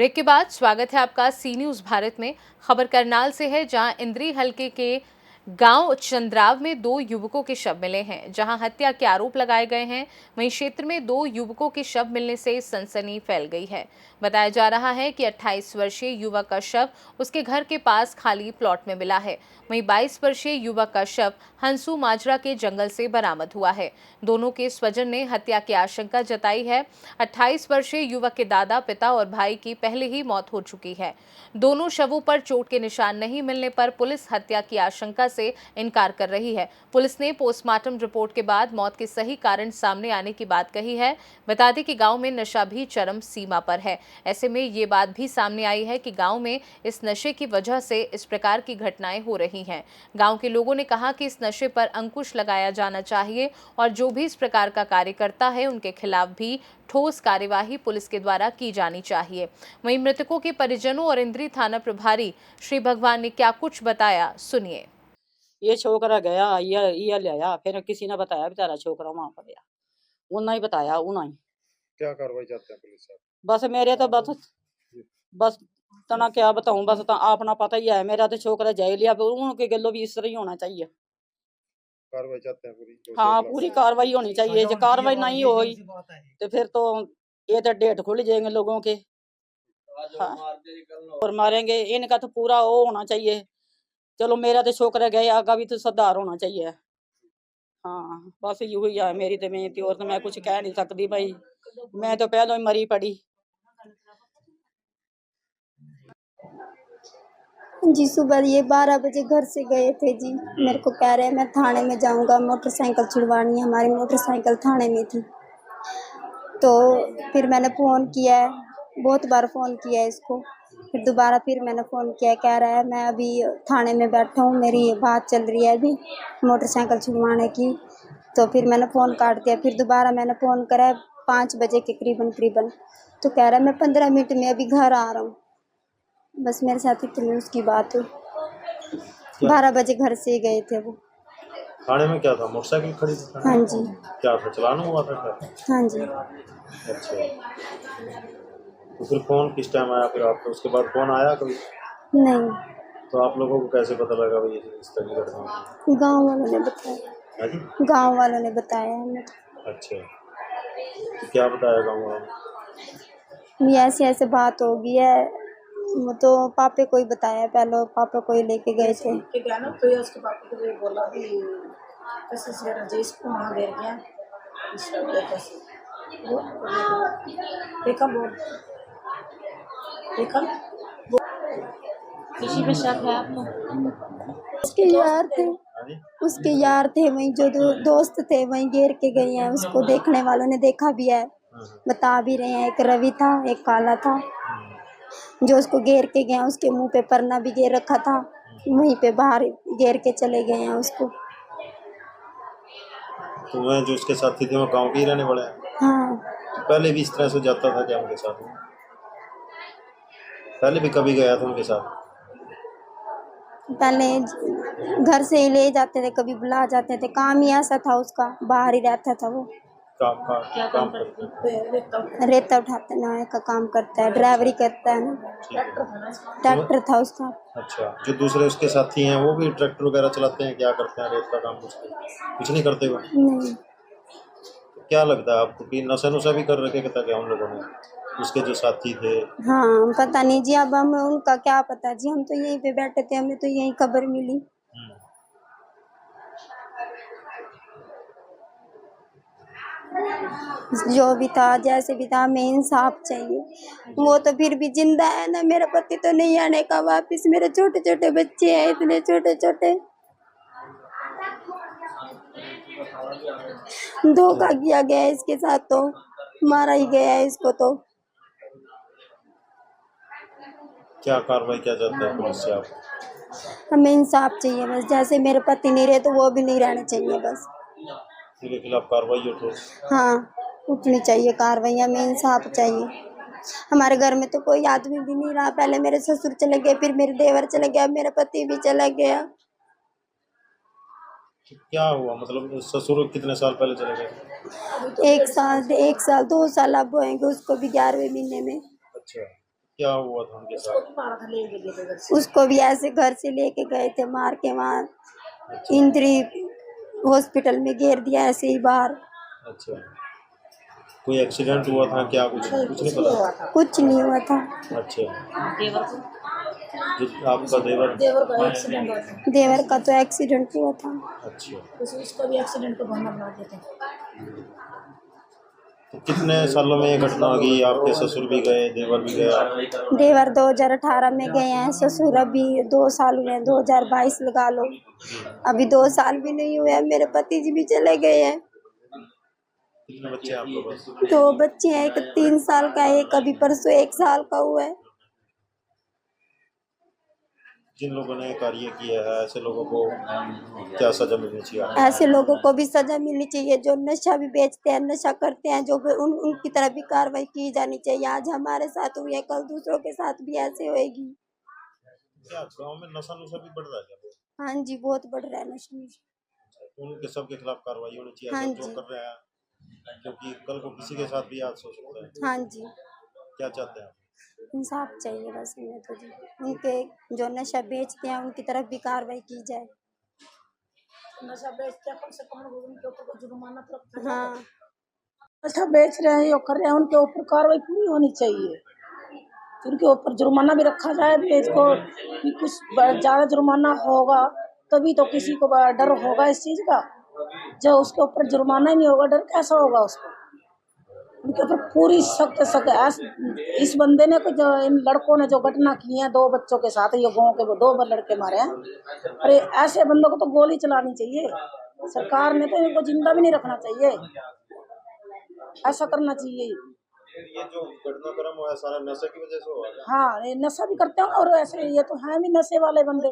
Break के बाद स्वागत है आपका सी न्यूज भारत में। खबर करनाल से है, जहां इंद्री हलके के गांव चंद्राव में 2 युवकों के शव मिले हैं, जहां हत्या के आरोप लगाए गए हैं। वहीं क्षेत्र में 2 युवकों के शव मिलने से सनसनी फैल गई है। बताया जा रहा है कि 28 वर्षीय युवक का शव उसके घर के पास खाली प्लॉट में मिला है। वहीं 22 वर्षीय युवक का शव हंसू माजरा के जंगल से बरामद हुआ है। दोनों के स्वजन ने हत्या की आशंका जताई है। 28 वर्षीय युवक के दादा, पिता और भाई की पहले ही मौत हो चुकी है। दोनों शवों पर चोट के निशान नहीं मिलने पर पुलिस हत्या की आशंका से इनकार कर रही है। पुलिस ने पोस्टमार्टम रिपोर्ट के बाद मौत के सही कारण सामने आने की बात कही है। बता दें कि गांव में नशा भी चरम सीमा पर है। ऐसे में ये बात भी सामने आई है कि गांव में इस नशे की वजह से इस प्रकार की घटनाएं हो रही हैं। गांव के लोगों ने कहा कि इस नशे पर अंकुश लगाया जाना चाहिए और जो भी इस प्रकार का कार्य करता है उनके खिलाफ भी ठोस कार्यवाही पुलिस के द्वारा की जानी चाहिए। वहीं मृतकों के परिजनों और इंद्री थाना प्रभारी श्री भगवान ने क्या कुछ बताया, सुनिए। ये छोकरा गया, ये ले आया, फिर किसी ने बताया बेचारा छोकरा वहां पर गया, उन्होंने ही बताया। उन्होंने क्या कार्रवाई चाहते हैं पुलिस साहब? बस मेरे तो बस तना क्या बताऊं, बस अपना पता ही है। मेरा तो छोकरा जाए लिया, उनके गलो भी इस तरह ही होना चाहिए। कार्रवाई चाहते हैं पूरी? हाँ, पूरी कार्रवाई होनी चाहिए। जो कार्रवाई नहीं होगी तो फिर तो ये तो डेट खुल जाएंगे लोगों के। हाँ, और मारेंगे। इनका तो पूरा वो होना चाहिए। चलो मेरा तो छोकरा गया, आगा भी तो सुधार होना चाहिए। हाँ, बस यही है मेरी तो बेनती, और तो मैं कुछ कह नहीं सकती भाई। मैं तो पहले ही मरी पड़ी। जी सुबह ये 12 बजे घर से गए थे जी। मेरे को कह रहे हैं मैं थाने में जाऊंगा, मोटरसाइकिल छुड़वानी है। हमारी मोटरसाइकिल थाने में थी। तो फिर मैंने फ़ोन किया है, बहुत बार फ़ोन किया है इसको। फिर दोबारा फिर मैंने फ़ोन किया, कह रहा है मैं अभी थाने में बैठा हूँ, मेरी बात चल रही है अभी मोटरसाइकिल छुड़वाने की। तो फिर मैंने फ़ोन काट दिया। फिर दोबारा मैंने फ़ोन करा 5 बजे के करीबन, तो कह रहा है मैं 15 मिनट में अभी घर आ रहा हूँ। बस मेरे साथ इतनी उसकी बात हुई। 12 बजे घर से गए थे वो। थाने में क्या था? मोटरसाइकिल खड़ी थी? हाँ जी। क्या था, चलाना हुआ था क्या? हाँ जी। अच्छा, तो फिर फोन किस टाइम आया फिर आपको? उसके बाद फोन आया कभी? नहीं, तो आप लोगों को कैसे पता लगा भाई इस तरह की घटना हुई? गांव वालों ने बताया। है जी? गांव वालों ने बताया हमें। अच्छा, तो क्या बताया गाँव वालों ने? ये ऐसे बात हो गई है। वो तो पापे को ही बताया, पहले पापा को ही लेके गए थे। तो उसके पापा को ये बोला कि कैसे से राजेश को वहाँ ले गया। देखा किसी पे शक है आपको? उसके यार थे, हाँ जी? उसके यार थे वहीं, जो दोस्त थे वहीं घेर के गए हैं उसको। देखने वालों ने देखा भी है, बता भी रहे हैं। एक रवि था, एक काला था, जो उसको घेर के गए हैं। उसके मुंह पे परना भी घेर रखा था, वहीं पे बाहर घेर के चले गए हैं उसको। तो वह जो उसके साथी थे वो गाँव के ही रहने वाले हैं? हाँ, तो पहले भी इस तरह से जाता था क्या उनके साथ? पहले भी कभी गया था उनके साथ? पहले घर से ही ले जाते थे, कभी बुला जाते थे। काम ही ऐसा था उसका, बाहर ही रहता था वो। काम करते हैं? रेता उठाते ना का काम करता है, ड्राइवरी करता है ना। ट्रैक्टर था उसका। अच्छा, जो दूसरे उसके साथी हैं वो भी ट्रैक्टर वगैरह चलाते हैं? क्या करते हैं? रेत का काम कुछ नहीं करते वो? नहीं, तो क्या लगता है आपको कि नशा नुशा भी कर रखे था क्या उन लोगों ने, उसके जो साथी थे? हाँ पता नहीं जी, अब हमें उनका क्या पता जी। हम तो यहीं पे बैठे थे, हमें तो यही खबर मिली। जो भी था, जैसे भी था, हमें इंसाफ चाहिए। वो तो फिर भी जिंदा है ना, मेरा पति तो नहीं आने का वापिस। मेरे छोटे छोटे बच्चे हैं, इतने छोटे छोटे। धोखा किया गया है इसके साथ, तो मारा ही गया है इसको। तो क्या कार्रवाई क्या चाहते हैं पुलिस से आप? हमें इंसाफ चाहिए बस। जैसे मेरे पति नहीं रहे तो वो भी नहीं रहने चाहिए बस। इनके खिलाफ कार्रवाई हो ठोस? हाँ, उठनी चाहिए कार्रवाई। हमें इंसाफ चाहिए। हमारे घर में तो कोई आदमी भी नहीं रहा। पहले मेरे ससुर चले गए, फिर मेरे देवर चले गया, मेरा पति भी चला गया। तो क्या हुआ, मतलब ससुर कितने साल पहले चले गए? 1 साल 2 साल अब होएंगे उसको भी, 11वें महीने में। अच्छा, क्या हुआ था उनके साथ? उसको भी ऐसे घर से लेके गए थे, मार के वहाँ इंद्री हॉस्पिटल में घेर दिया ऐसे ही बाहर। अच्छा, कोई एक्सीडेंट हुआ था क्या? कुछ नहीं पता। कुछ नहीं हुआ था। अच्छा, आपका देवर का तो एक्सीडेंट हुआ था। अच्छा, उसका भी एक्सीडेंट को बहाना बना देते हैं। तो कितने सालों में ये घटना हो गई? आपके ससुर भी गए, देवर भी गया? देवर 2018 में गए हैं, ससुर अभी 2 साल हुए हैं, 2022 लगा लो, अभी 2 साल भी नहीं हुए हैं। मेरे पति जी भी चले गए हैं। कितने बच्चे हैं आपके पास? 2 बच्चे हैं, एक 3 साल का है, एक अभी परसों 1 साल का हुआ है। जिन लोगों ने कार्य किया है ऐसे लोगों को क्या सजा मिलनी चाहिए? ऐसे लोगों को भी सजा मिलनी चाहिए, जो नशा भी बेचते हैं, नशा करते हैं, जो भी उनकी तरफ भी कार्रवाई की जानी चाहिए। आज हमारे साथ हुई है, कल दूसरों के साथ भी ऐसे होएगी। क्या गांव में नशा नुशा भी बढ़ रहा है क्या? हाँ जी, बहुत बढ़ रहा है नशा। उनके सबके खिलाफ कार्रवाई होनी चाहिए, हाँ सब जो जी। कर रहे हैं, क्योंकि कल को किसी के साथ भी हादसा हो सकता है। हाँ जी, क्या चाहते हैं आप? इंसाफ चाहिए बस हमें तो जी। उनके जो नशा बेचते हैं उनकी तरफ भी कार्रवाई की जाए। नशा बेचते हैं, कम से कम उनके ऊपर को जुर्माना तो रखा जाए। हाँ, नशा बेच रहे हैं, यो कर रहे हैं, उनके ऊपर कार्रवाई पूरी होनी चाहिए। उनके ऊपर जुर्माना भी रखा जाए भी, इसको कि कुछ ज्यादा जुर्माना होगा तभी तो किसी को डर होगा इस चीज का। जो उसके ऊपर जुर्माना ही नहीं होगा, डर कैसा होगा उसको? उनके ऊपर पूरी सख्त इस बंदे ने जो इन लड़कों ने जो घटना की है 2 बच्चों के साथ, ये गाँव के 2 लड़के मारे हैं, अरे ऐसे बंदों को तो गोली चलानी चाहिए। सरकार ने तो इनको जिंदा भी नहीं रखना चाहिए, ऐसा करना चाहिए। ये जो घटनाक्रम हुआ है सारा नशे की वजह से हुआ है? हाँ, ये नशा भी करते हैं और ऐसे ये तो हैं भी नशे वाले बंदे।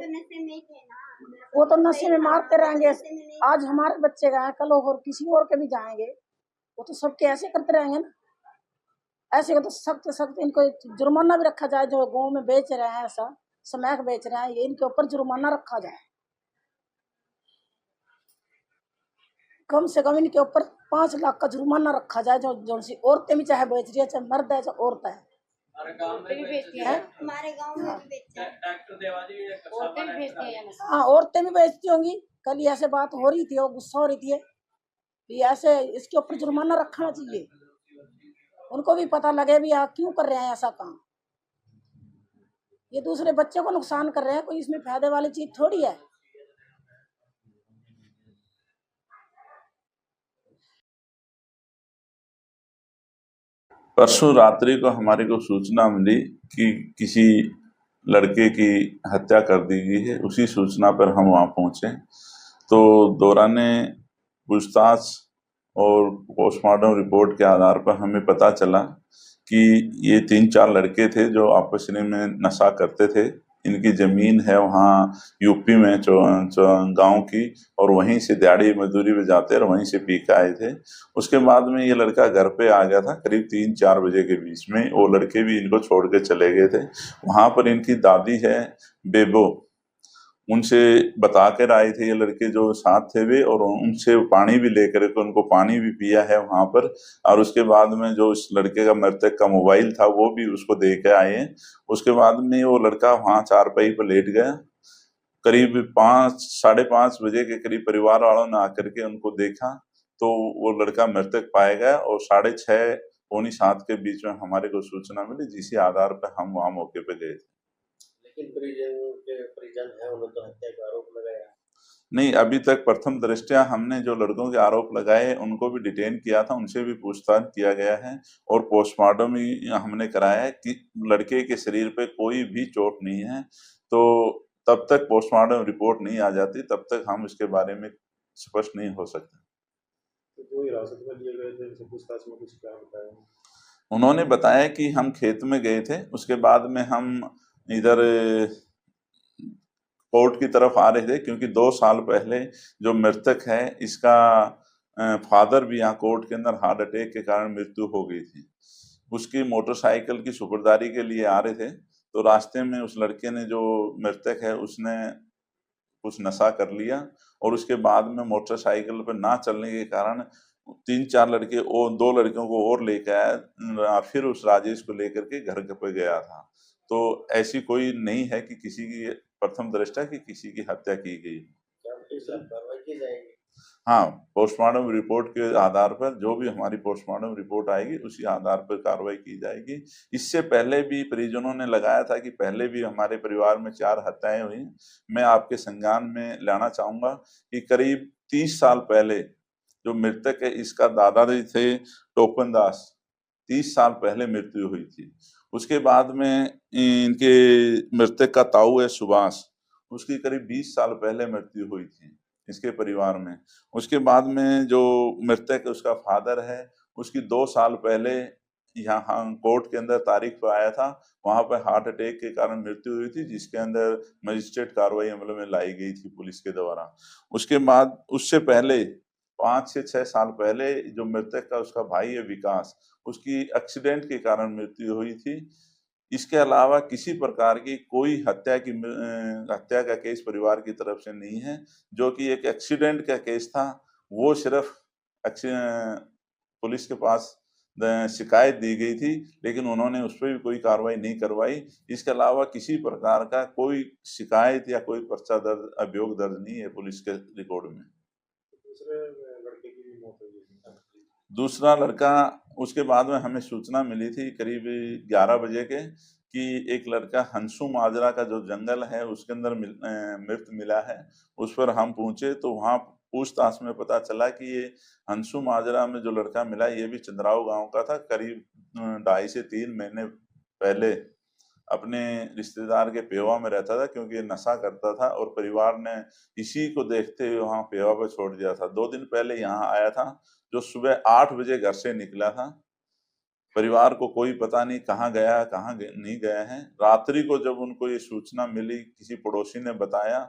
वो तो नशे में मारते रहेंगे। आज हमारे बच्चे गए, कल और किसी और के भी जाएंगे, वो तो सबके ऐसे करते रहेंगे ना। ऐसे तो सख्त इनको जुर्माना भी रखा जाए। जो गाँव में बेच रहे हैं, ऐसा स्मैक बेच रहे हैं, ये इनके ऊपर जुर्माना रखा जाए। कम से कम इनके ऊपर 5 लाख का जुर्माना रखा जाए। जो सी औरतें भी चाहे बेच रही है, चाहे मर्द है, चाहे औरत है। हमारे गांव में भी बेचते हैं। हाँ, औरतें भी बेचती होंगी। कल ही ऐसे बात हो रही थी, वो गुस्सा हो रही थी कि ऐसे इसके ऊपर जुर्माना रखना चाहिए। उनको भी पता लगे भी क्यों कर रहे हैं ऐसा काम। ये दूसरे बच्चे को नुकसान कर रहे हैं, कोई इसमें फायदे वाली चीज थोड़ी है। परसों रात्रि को हमारे को सूचना मिली कि किसी लड़के की हत्या कर दी गई है। उसी सूचना पर हम वहां पहुंचे तो दौराने पूछताछ और पोस्टमार्टम रिपोर्ट के आधार पर हमें पता चला कि ये 3-4 लड़के थे जो आपस में नशा करते थे। इनकी जमीन है वहाँ यूपी में गांव की, और वहीं से दिहाड़ी मजदूरी पे जाते और वहीं से पी के आए थे। उसके बाद में ये लड़का घर पे आ गया था करीब 3-4 बजे के बीच में। वो लड़के भी इनको छोड़ के चले गए थे। वहां पर इनकी दादी है बेबो, उनसे बता कर आए थे ये लड़के जो साथ थे वे, और उनसे पानी भी लेकर के उनको पानी भी पिया है वहां पर। और उसके बाद में जो उस लड़के का मृतक का मोबाइल था वो भी उसको दे के आए हैं। उसके बाद में वो लड़का वहां चारपाई पर लेट गया। करीब 5-5:30 बजे के करीब परिवार वालों ने आकर के उनको देखा तो वो लड़का मृतक पाया गया, और 6:30 पौनी 7 के बीच में हमारे को सूचना मिली, जिसी आधार पर हम वहां मौके पे गए थे। लेकिन परिजन है, उन्होंने तो हत्या का आरोप लगाया नहीं, अभी तक प्रथम दृष्टया हमने जो लड़कों के आरोप लगाए उनको भी डिटेन किया था, उनसे भी पूछताछ किया गया है और पोस्टमार्टम भी हमने कराया है कि लड़के के शरीर पे कोई भी चोट नहीं है। तो तब तक पोस्टमार्टम रिपोर्ट नहीं आ जाती तब तक हम इसके बारे में स्पष्ट नहीं हो सकते। तो जो हिरासत में लिए गए थे उनसे पूछताछ में कुछ क्या बताया? उन्होंने बताया कि हम खेत में गए थे, उसके बाद में हम इधर कोर्ट की तरफ आ रहे थे, क्योंकि 2 साल पहले जो मृतक है इसका फादर भी यहाँ कोर्ट के अंदर हार्ट अटैक के कारण मृत्यु हो गई थी। उसकी मोटरसाइकिल की सुपुर्दारी के लिए आ रहे थे तो रास्ते में उस लड़के ने, जो मृतक है, उसने कुछ नशा कर लिया और उसके बाद में मोटरसाइकिल पर ना चलने के कारण 3-4 लड़के और 2 लड़कियों को और लेकर आया, फिर उस राजेश को लेकर के घर पे गया था। तो ऐसी कोई नहीं है कि किसी की प्रथम दृष्टया कि किसी की हत्या की गई। हाँ, पोस्टमार्टम रिपोर्ट के आधार पर जो भी हमारी पोस्टमार्टम रिपोर्ट आएगी उसी आधार पर कार्रवाई की जाएगी। इससे पहले भी परिजनों ने लगाया था कि पहले भी हमारे परिवार में 4 हत्याएं हुई। मैं आपके संज्ञान में लाना चाहूंगा कि करीब 30 साल पहले जो मृतक है इसका दादाजी थे टोपन दास, 30 साल पहले मृत्यु हुई थी। उसके बाद में इनके मृतक का ताऊ है सुभाष, उसकी करीब 20 साल पहले मृत्यु हुई थी इसके परिवार में। उसके बाद में जो मृतक उसका फादर है, उसकी 2 साल पहले यहाँ कोर्ट के अंदर तारीख पे आया था, वहां पर हार्ट अटैक के कारण मृत्यु हुई थी, जिसके अंदर मजिस्ट्रेट कार्रवाई अमल में लाई गई थी पुलिस के द्वारा। उसके बाद उससे पहले 5 से 6 साल पहले जो मृतक का उसका भाई है विकास, उसकी एक्सीडेंट के कारण मृत्यु हुई थी। इसके अलावा किसी प्रकार की कोई हत्या का केस परिवार की तरफ से नहीं है। जो कि एक एक्सीडेंट का केस था, वो सिर्फ पुलिस के पास शिकायत दी गई थी, लेकिन उन्होंने उस पर भी कोई कार्रवाई नहीं करवाई। इसके अलावा किसी प्रकार का कोई शिकायत या कोई पर्चा दर्ज, अभियोग दर्ज नहीं है पुलिस के रिकॉर्ड में। दूसरा लड़का, उसके बाद में हमें सूचना मिली थी करीब 11 बजे के कि एक लड़का हंसू माजरा का जो जंगल है उसके अंदर मृत मिला है। उस पर हम पहुंचे तो वहां पूछताछ में पता चला कि ये हंसू माजरा में जो लड़का मिला ये भी चंद्राव गांव का था। करीब 2.5 से 3 महीने पहले अपने रिश्तेदार के पेवा में रहता था, क्योंकि ये नशा करता था और परिवार ने इसी को देखते हुए वहां पेवा पे छोड़ दिया था। 2 दिन पहले यहाँ आया था, जो सुबह 8 बजे घर से निकला था। परिवार को कोई पता नहीं कहाँ गया, नहीं गया है। रात्रि को जब उनको ये सूचना मिली, किसी पड़ोसी ने बताया,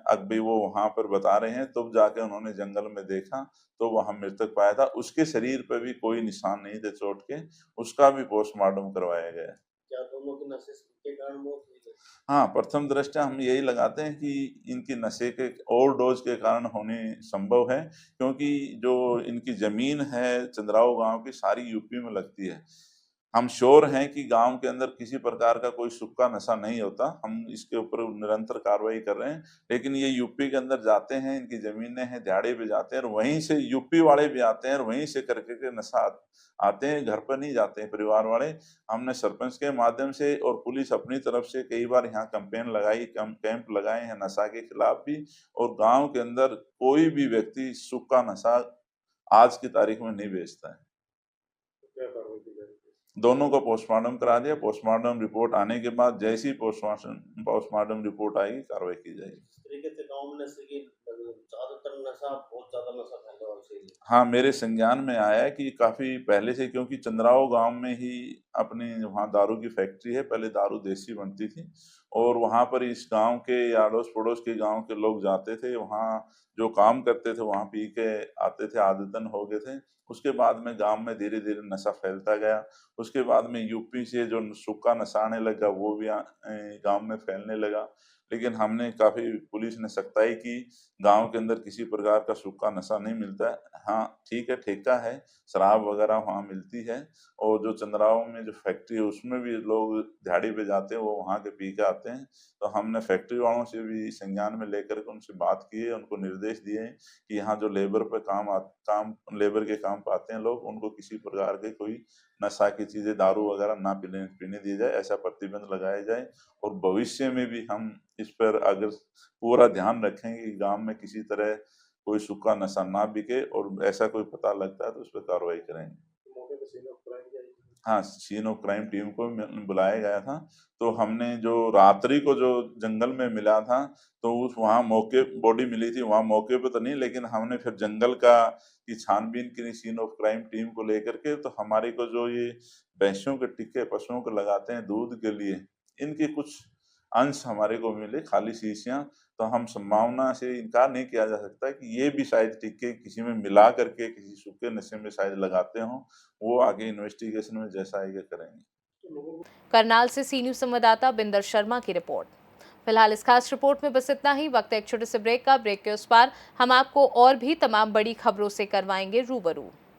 अब भी वो वहां पर बता रहे हैं, तब जाके उन्होंने जंगल में देखा तो वहां मृतक पाया था। उसके शरीर पर भी कोई निशान नहीं थे चोट के, उसका भी पोस्टमार्टम करवाया गया। क्या दोनों की नशे के कारण मौत हुई? हाँ, प्रथम दृष्टया हम यही लगाते हैं कि इनकी नशे के ओवरडोज के कारण होने संभव है, क्योंकि जो इनकी जमीन है चंद्राव गांव की सारी यूपी में लगती है। हम श्योर हैं कि गांव के अंदर किसी प्रकार का कोई सुक्का नशा नहीं होता। हम इसके ऊपर निरंतर कार्रवाई कर रहे हैं, लेकिन ये यूपी के अंदर जाते हैं, इनकी जमीनें हैं, दिहाड़ी पे जाते हैं और वहीं से यूपी वाले भी आते हैं और वहीं से करके के नशा आते हैं, घर पर नहीं जाते हैं परिवार वाले। हमने सरपंच के माध्यम से और पुलिस अपनी तरफ से कई बार यहाँ कैंपेन लगाई, कैंप लगाए हैं नशा के खिलाफ भी, और गांव के अंदर कोई भी व्यक्ति सुक्का नशा आज की तारीख में नहीं बेचता है। दोनों को पोस्टमार्टम करा दिया। पोस्टमार्टम रिपोर्ट आने के बाद जैसी ही पोस्टमार्टम रिपोर्ट आएगी कार्रवाई की जाएगी। तरीके से गांव में ज्यादातर नशा, बहुत ज्यादा नशा फैला हुआ है। हाँ, मेरे संज्ञान में आया है कि काफी पहले से, क्योंकि चंद्राव गांव में ही अपनी वहाँ दारू की फैक्ट्री है, पहले दारू देसी बनती थी और वहाँ पर इस गांव के अड़ोस पड़ोस के गांव के लोग जाते थे, वहाँ जो काम करते थे वहाँ पी के आते थे, आदतन हो गए थे। उसके बाद में गांव में धीरे धीरे नशा फैलता गया। उसके बाद में यूपी से जो सुक्का नशा आने लगा वो भी गांव में फैलने लगा। लेकिन हमने काफी, पुलिस ने सख्ताई की, गांव के अंदर किसी प्रकार का सुक्का नशा नहीं मिलता है। हाँ ठीक है, ठेका है, शराब वगैरह वहाँ मिलती है, और जो चंद्राव में जो फैक्ट्री है उसमें भी लोग दिहाड़ी पे जाते हैं, वो वहाँ के पी के आते हैं। तो हमने फैक्ट्री वालों से भी संज्ञान में लेकर के उनसे बात की है, उनको निर्देश दिए हैं कि यहाँ जो लेबर पे लेबर के काम पे आते हैं लोग, उनको किसी प्रकार के कोई नशा की चीजें, दारू वगैरह ना पीने दी जाए, ऐसा प्रतिबंध लगाया जाए। और भविष्य में भी हम इस पर अगर पूरा ध्यान रखेंगे कि गांव में किसी तरह कोई सुक्का नशा ना बिके, और ऐसा कोई पता लगता है तो उस पर कार्रवाई करेंगे। हाँ, सीन ऑफ क्राइम टीम को बुलाया गया था। तो हमने जो रात्रि को जो जंगल में मिला था, तो उस वहाँ मौके बॉडी मिली थी, वहाँ मौके पे तो नहीं, लेकिन हमने फिर जंगल की छानबीन की सीन ऑफ क्राइम टीम को लेकर के। तो हमारे को जो ये भैंसों के टिक्के पशुओं को लगाते हैं दूध के लिए, इनके कुछ अंश हमारे को मिले, खाली शीशियां। तो हम संभावना से इनकार नहीं किया जा सकता कि ये भी शायद टिक्के किसी में मिला करके किसी सूखे नशे में शायद लगाते हों। वो आगे इन्वेस्टिगेशन में जैसा आएगा करेंगे। करनाल से सी न्यूज़ संवाददाता बिंदर शर्मा की रिपोर्ट। फिलहाल इस खास रिपोर्ट में बस इतना ही। वक्त है एक छोटे से ब्रेक का। ब्रेक के उस पार हम आपको और भी तमाम बड़ी खबरों से करवाएंगे रूबरू।